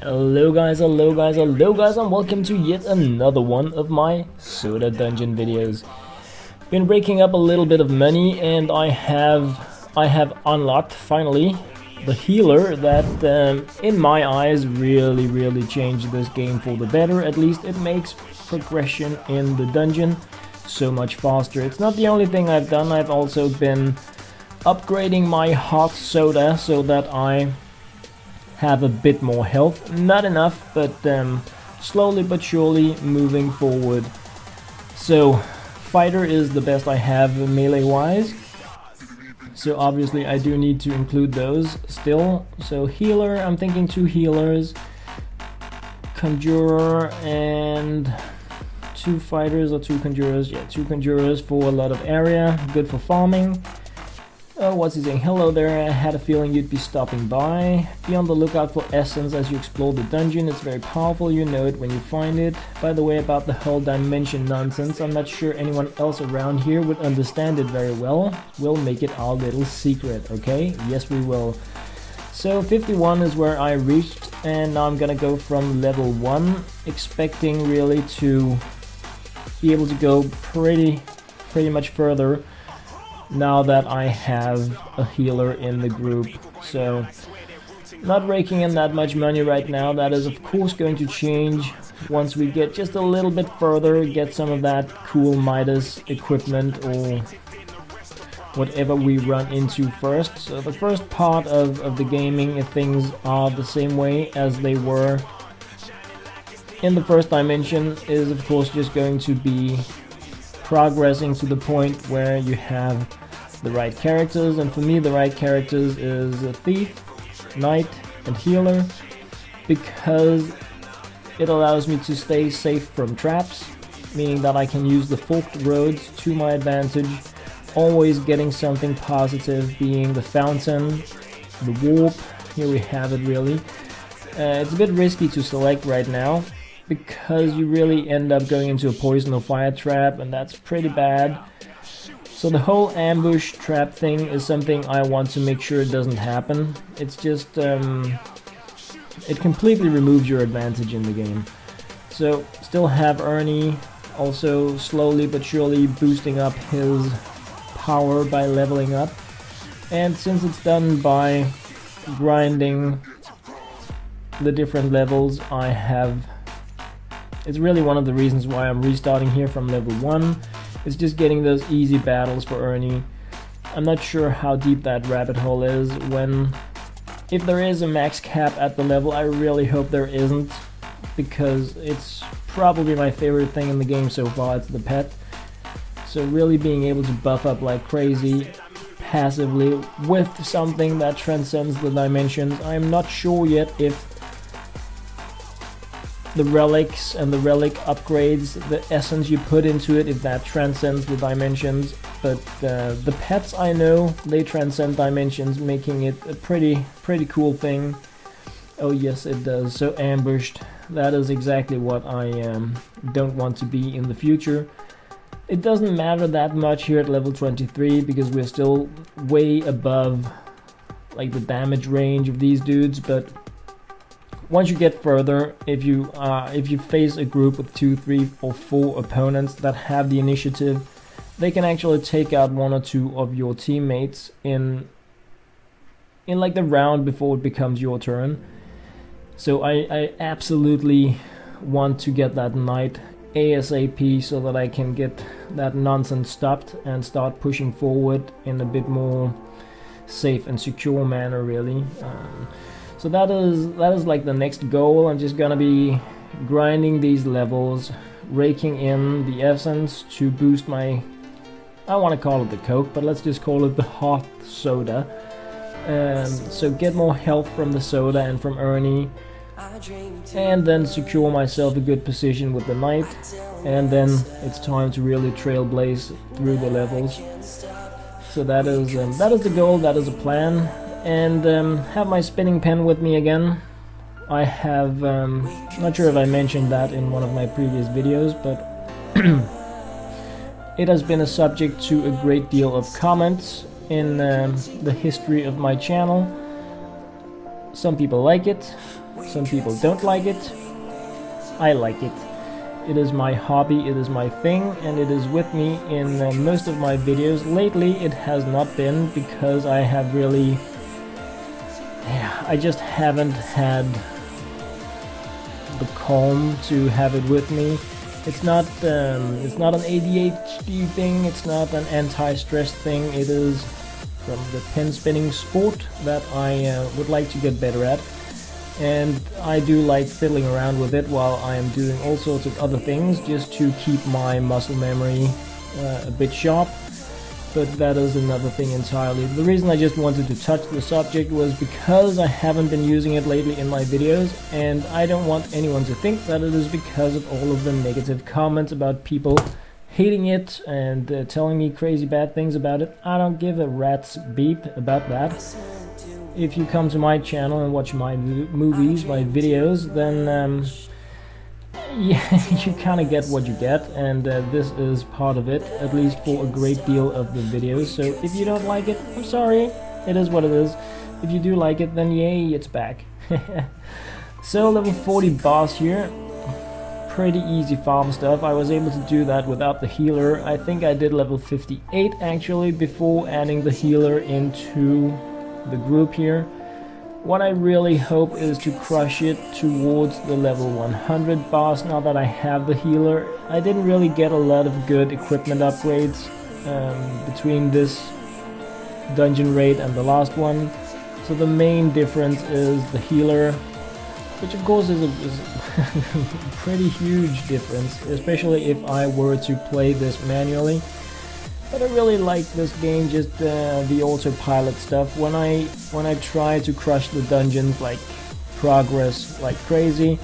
Hello guys, hello guys, hello guys, and welcome to yet another one of my Soda Dungeon videos. Been raking up a little bit of money, and I have unlocked finally the healer that in my eyes really changed this game for the better. At least it makes progression in the dungeon so much faster. It's not the only thing I've done. I've also been upgrading my hot soda so that I have a bit more health. Not enough, but slowly but surely moving forward. So fighter is the best I have melee wise, so obviously I do need to include those still. So healer, I'm thinking 2 healers, conjurer, and 2 fighters or 2 conjurers. Yeah, 2 conjurers for a lot of area, good for farming. Oh, what's he saying? Hello there, I had a feeling you'd be stopping by. Be on the lookout for essence as you explore the dungeon. It's very powerful, you know it when you find it. By the way, about the whole dimension nonsense, I'm not sure anyone else around here would understand it very well. We'll make it our little secret, okay? Yes, we will. So 51 is where I reached, and now I'm gonna go from level 1, expecting really to be able to go pretty much further now that I have a healer in the group. So not raking in that much money right now. That is of course going to change once we get just a little bit further, get some of that cool Midas equipment or whatever we run into first. So the first part of the gaming, if things are the same way as they were in the first dimension, is of course just going to be progressing to the point where you have the right characters. And for me the right characters is a thief, knight, and healer, because it allows me to stay safe from traps, meaning that I can use the forked roads to my advantage, always getting something positive, being the fountain, the warp. Here we have it really. It's a bit risky to select right now, because you really end up going into a poison or fire trap, and that's pretty bad. So the whole ambush trap thing is something I want to make sure it doesn't happen. It's just it completely removes your advantage in the game. So still have Ernie also slowly but surely boosting up his power by leveling up, and since it's done by grinding the different levels, it's really one of the reasons why I'm restarting here from level 1. It's just getting those easy battles for Ernie. I'm not sure how deep that rabbit hole is. If there is a max cap at the level, I really hope there isn't, because it's probably my favorite thing in the game so far. It's the pet. So really being able to buff up like crazy passively with something that transcends the dimensions. I'm not sure yet if the relics and the relic upgrades, the essence you put into it, if that transcends the dimensions, but the pets, I know they transcend dimensions, making it a pretty cool thing. Oh yes, it does. So ambushed, that is exactly what I don't want to be in the future. It doesn't matter that much here at level 23, because we're still way above like the damage range of these dudes, but once you get further, if you face a group with 2, 3, or 4 opponents that have the initiative, they can actually take out 1 or 2 of your teammates in like the round before it becomes your turn. So I absolutely want to get that knight ASAP so that I can get that nonsense stopped and start pushing forward in a bit more safe and secure manner really. So that is like the next goal. I'm just gonna be grinding these levels, raking in the essence to boost my, I want to call it the Coke, but let's just call it the hot soda. So get more health from the soda and from Ernie, and then secure myself a good position with the knight, and then it's time to really trailblaze through the levels. So that is the goal, that is a plan. And have my spinning pen with me again. I have, not sure if I mentioned that in one of my previous videos, but it has been a subject to a great deal of comments in the history of my channel. Some people like it, Some people don't like it. I like it. It is my hobby, it is my thing, and it is with me in most of my videos. Lately it has not been, because I have really... I just haven't had the calm to have it with me. It's not an ADHD thing, it's not an anti-stress thing, it is from the pen spinning sport that I would like to get better at. And I do like fiddling around with it while I am doing all sorts of other things, just to keep my muscle memory a bit sharp. But that is another thing entirely. The reason I just wanted to touch the subject was because I haven't been using it lately in my videos, and I don't want anyone to think that it is because of all of the negative comments about people hating it and telling me crazy bad things about it. I don't give a rat's beep about that. If you come to my channel and watch my movies, my videos, then yeah, you kind of get what you get, and this is part of it, at least for a great deal of the videos. So if you don't like it, I'm sorry, it is what it is. If you do like it, then yay, it's back. So level 40 boss here, pretty easy farm stuff. I was able to do that without the healer. I think I did level 58 actually before adding the healer into the group here. What I really hope is to crush it towards the level 100 boss now that I have the healer. I didn't really get a lot of good equipment upgrades between this dungeon raid and the last one. So the main difference is the healer, which of course is a pretty huge difference, especially if I were to play this manually. But I really like this game, just the autopilot stuff. When I try to crush the dungeons, like progress like crazy,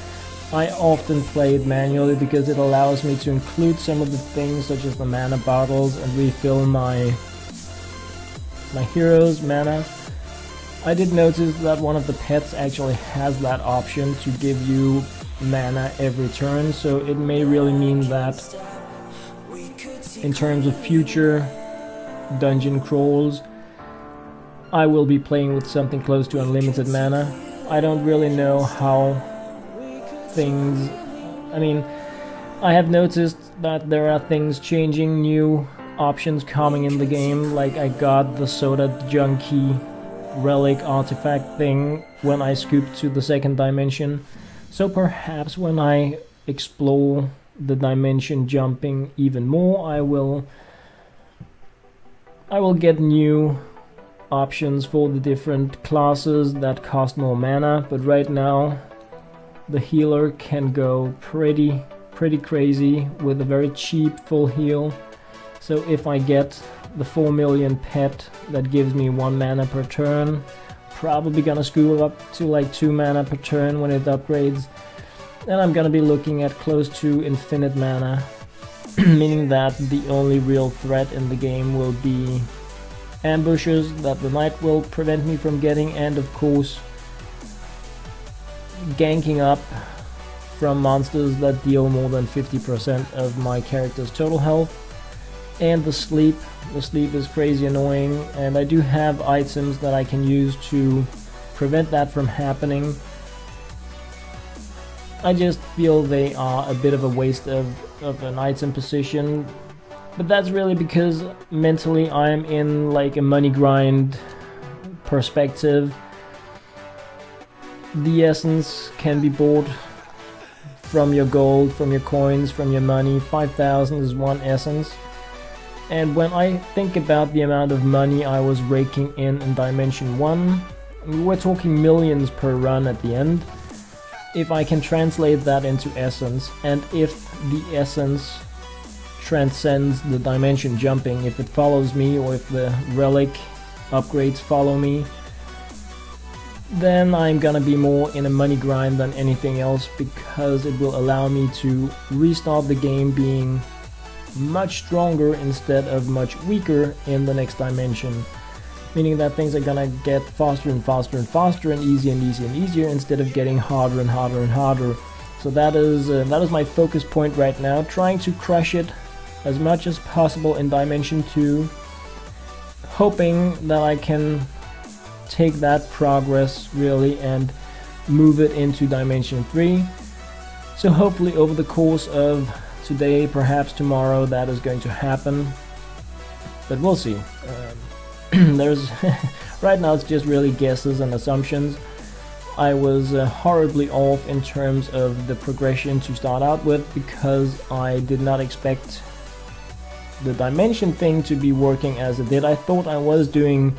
I often play it manually because it allows me to include some of the things such as the mana bottles and refill my heroes' mana. I did notice that one of the pets actually has that option to give you mana every turn, so it may really mean that in terms of future dungeon crawls, I will be playing with something close to unlimited mana. I don't really know how things... I mean, I have noticed that there are things changing, new options coming in the game, like I got the Soda Junkie relic artifact thing when I scooped to the second dimension. So perhaps when I explore the dimension jumping even more, I will get new options for the different classes that cost more mana. But right now the healer can go pretty crazy with a very cheap full heal. So if I get the 4 million pet that gives me 1 mana per turn, probably gonna scoop up to like 2 mana per turn when it upgrades. And I'm gonna be looking at close to infinite mana, meaning that the only real threat in the game will be ambushes that the knight will prevent me from getting, and of course ganking up from monsters that deal more than 50% of my character's total health. And the sleep is crazy annoying, and I do have items that I can use to prevent that from happening. I just feel they are a bit of a waste of an item position, but that's really because mentally I'm in like a money grind perspective. The essence can be bought from your gold, from your coins, from your money. 5,000 is 1 essence. And when I think about the amount of money I was raking in Dimension 1, we're talking millions per run at the end. If I can translate that into essence, and if the essence transcends the dimension jumping, if it follows me, or if the relic upgrades follow me, then I'm gonna be more in a money grind than anything else, because it will allow me to restart the game being much stronger instead of much weaker in the next dimension. Meaning that things are gonna get faster and faster and faster, and easier and easier and easier, instead of getting harder and harder and harder. So that is my focus point right now, trying to crush it as much as possible in Dimension 2, hoping that I can take that progress really and move it into Dimension 3. So hopefully over the course of today, perhaps tomorrow, that is going to happen. But we'll see. There's right now it's just really guesses and assumptions. I was horribly off in terms of the progression to start out with, because I did not expect the dimension thing to be working as it did. I thought I was doing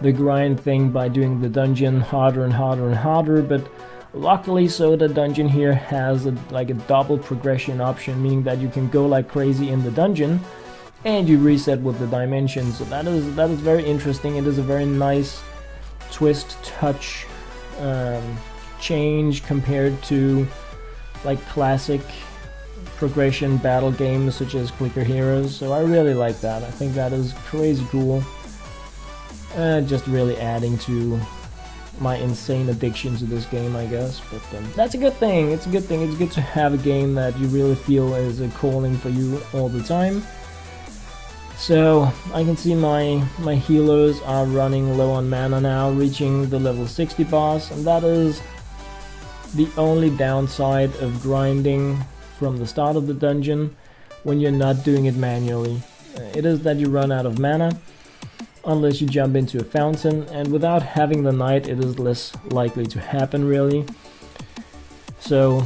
the grind thing by doing the dungeon harder and harder and harder, but luckily so the dungeon here has like a double progression option, meaning that you can go like crazy in the dungeon and you reset with the dimensions. So that is very interesting. It is a very nice twist, touch, change compared to like classic progression battle games such as Clicker Heroes. So I really like that. I think that is crazy cool. Just really adding to my insane addiction to this game, I guess. But that's a good thing. It's a good thing. It's good to have a game that you really feel is a calling for you all the time. So I can see my healers are running low on mana now, reaching the level 60 boss, and that is the only downside of grinding from the start of the dungeon when you're not doing it manually. It is that you run out of mana unless you jump into a fountain, and without having the knight it is less likely to happen really. So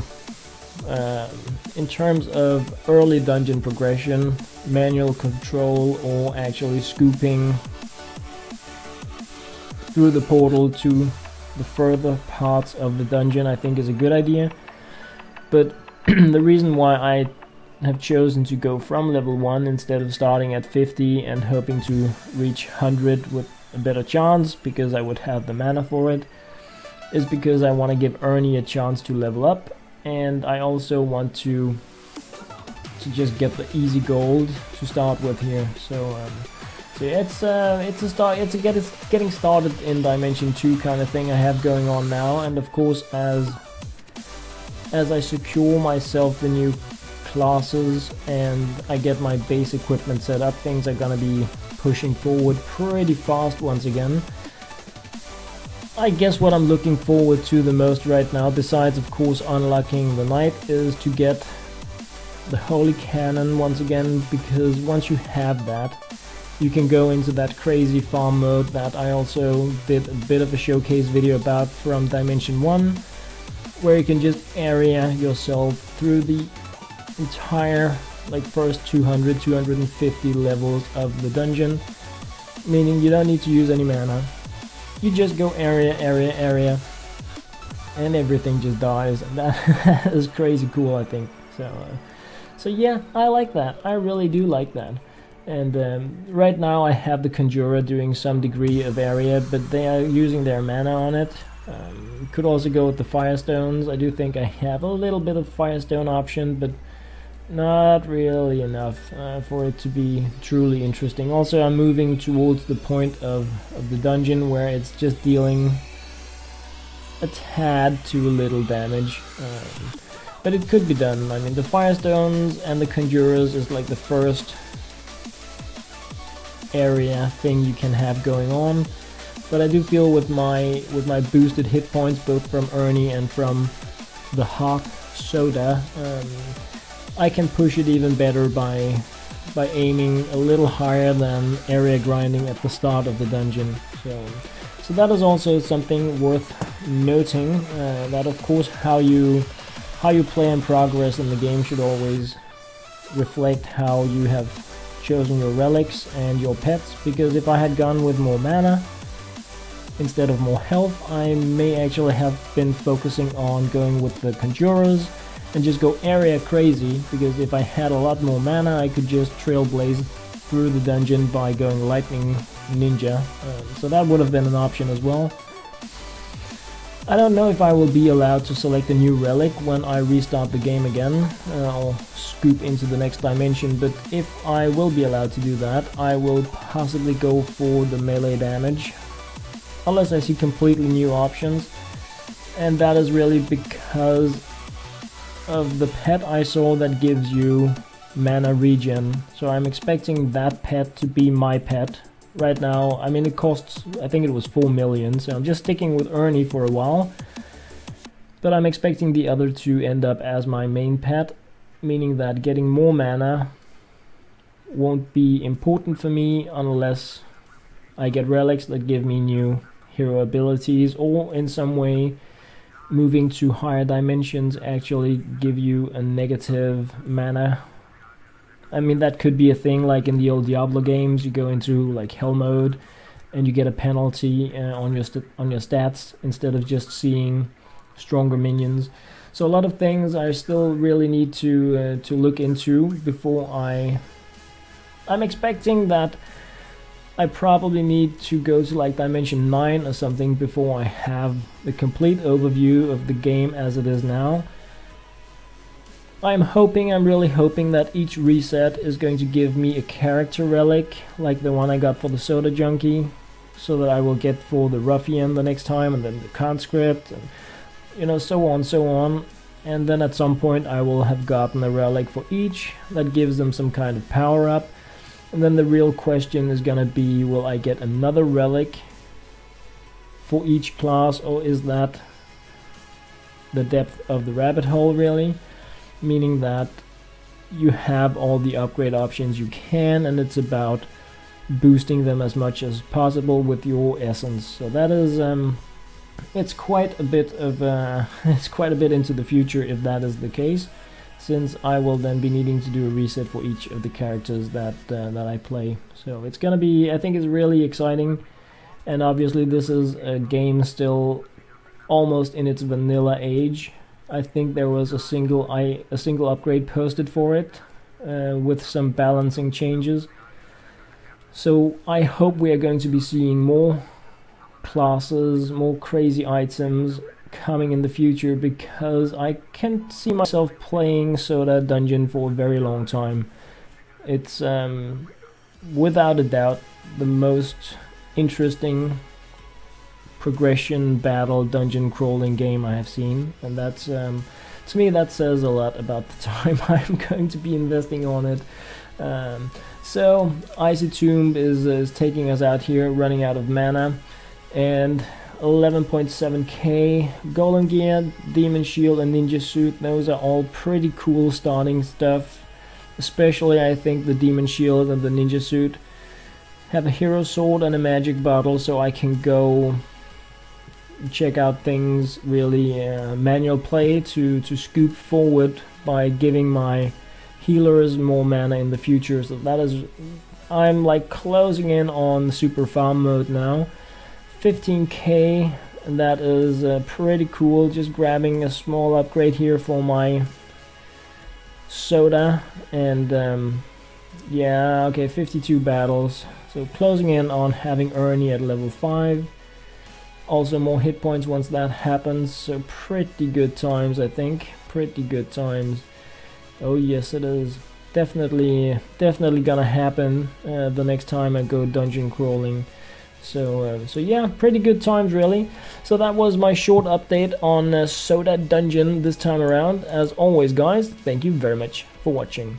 in terms of early dungeon progression, manual control or actually scooping through the portal to the further parts of the dungeon I think is a good idea. But the reason why I have chosen to go from level 1 instead of starting at 50 and hoping to reach 100 with a better chance, because I would have the mana for it, is because I want to give Ernie a chance to level up, and I also want to just get the easy gold to start with here. So yeah, it's a getting started in Dimension 2 kind of thing I have going on now. And of course, as I secure myself the new classes and I get my base equipment set up, things are gonna be pushing forward pretty fast once again. I guess what I'm looking forward to the most right now, besides of course unlocking the knight, is to get the Holy Cannon once again, because once you have that, you can go into that crazy farm mode that I also did a bit of a showcase video about from Dimension 1, where you can just area yourself through the entire like first 250 levels of the dungeon, meaning you don't need to use any mana. You just go area, and everything just dies, and that is crazy cool, I think. So yeah, I like that. I really do like that. And right now I have the Conjurer doing some degree of area, but they are using their mana on it. Could also go with the Firestones. I do think I have a little bit of Firestone option, but not really enough for it to be truly interesting. Also, I'm moving towards the point of the dungeon where it's just dealing a tad too little damage. But it could be done. I mean, the Firestones and the Conjurers is like the first area thing you can have going on. But I do feel with my boosted hit points, both from Ernie and from the hot soda, I can push it even better by aiming a little higher than area grinding at the start of the dungeon. So that is also something worth noting. That of course how you play and progress in the game should always reflect how you have chosen your relics and your pets, because if I had gone with more mana instead of more health, I may actually have been focusing on going with the Conjurers and just go area crazy, because if I had a lot more mana I could just trailblaze through the dungeon by going Lightning Ninja, so that would have been an option as well. I don't know if I will be allowed to select a new relic when I restart the game again. I'll scoop into the next dimension, but if I will be allowed to do that, I will possibly go for the melee damage, unless I see completely new options. And that is really because of the pet I saw that gives you mana regen. So I'm expecting that pet to be my pet. Right now, I mean, it costs, I think it was 4 million, so I'm just sticking with Ernie for a while. But I'm expecting the other to end up as my main pet, meaning that getting more mana won't be important for me unless I get relics that give me new hero abilities, or in some way moving to higher dimensions actually give you a negative mana. I mean, that could be a thing like in the old Diablo games. You go into like hell mode and you get a penalty on your stats instead of just seeing stronger minions. So a lot of things I still really need to look into before I'm expecting that I probably need to go to like dimension 9 or something before I have the complete overview of the game as it is now. I'm really hoping that each reset is going to give me a character relic, like the one I got for the Soda Junkie, so that I will get for the Ruffian the next time, and then the Conscript, and you know, so on. And then at some point I will have gotten a relic for each that gives them some kind of power up. And then the real question is gonna be, will I get another relic for each class, or is that the depth of the rabbit hole really? Meaning that you have all the upgrade options you can, and it's about boosting them as much as possible with your essence. So that is it's quite a bit of it's quite a bit into the future if that is the case, since I will then be needing to do a reset for each of the characters that I play. So it's gonna be, I think it's really exciting, and obviously this is a game still almost in its vanilla age. I think there was a single upgrade posted for it with some balancing changes. So I hope we are going to be seeing more classes, more crazy items coming in the future, because I can't see myself playing Soda Dungeon for a very long time. It's without a doubt the most interesting progression battle dungeon crawling game I have seen, and that's to me that says a lot about the time I'm going to be investing on it. So Icy Tomb is taking us out here, running out of mana, and 11.7k Golem Gear, Demon Shield and Ninja Suit. Those are all pretty cool starting stuff, especially I think the Demon Shield and the Ninja Suit. Have a Hero Sword and a Magic Bottle, so I can go check out things really manual play to scoop forward by giving my healers more mana in the future. So that is, I'm like closing in on super farm mode now. 15k, and that is pretty cool. Just grabbing a small upgrade here for my Soda, and yeah, okay, 52 battles. So closing in on having Ernie at level 5. Also more hit points once that happens, so pretty good times, I think. Pretty good times. Oh yes, it is. Definitely gonna happen the next time I go dungeon crawling. So yeah, pretty good times really. So that was my short update on Soda Dungeon this time around. As always guys, thank you very much for watching.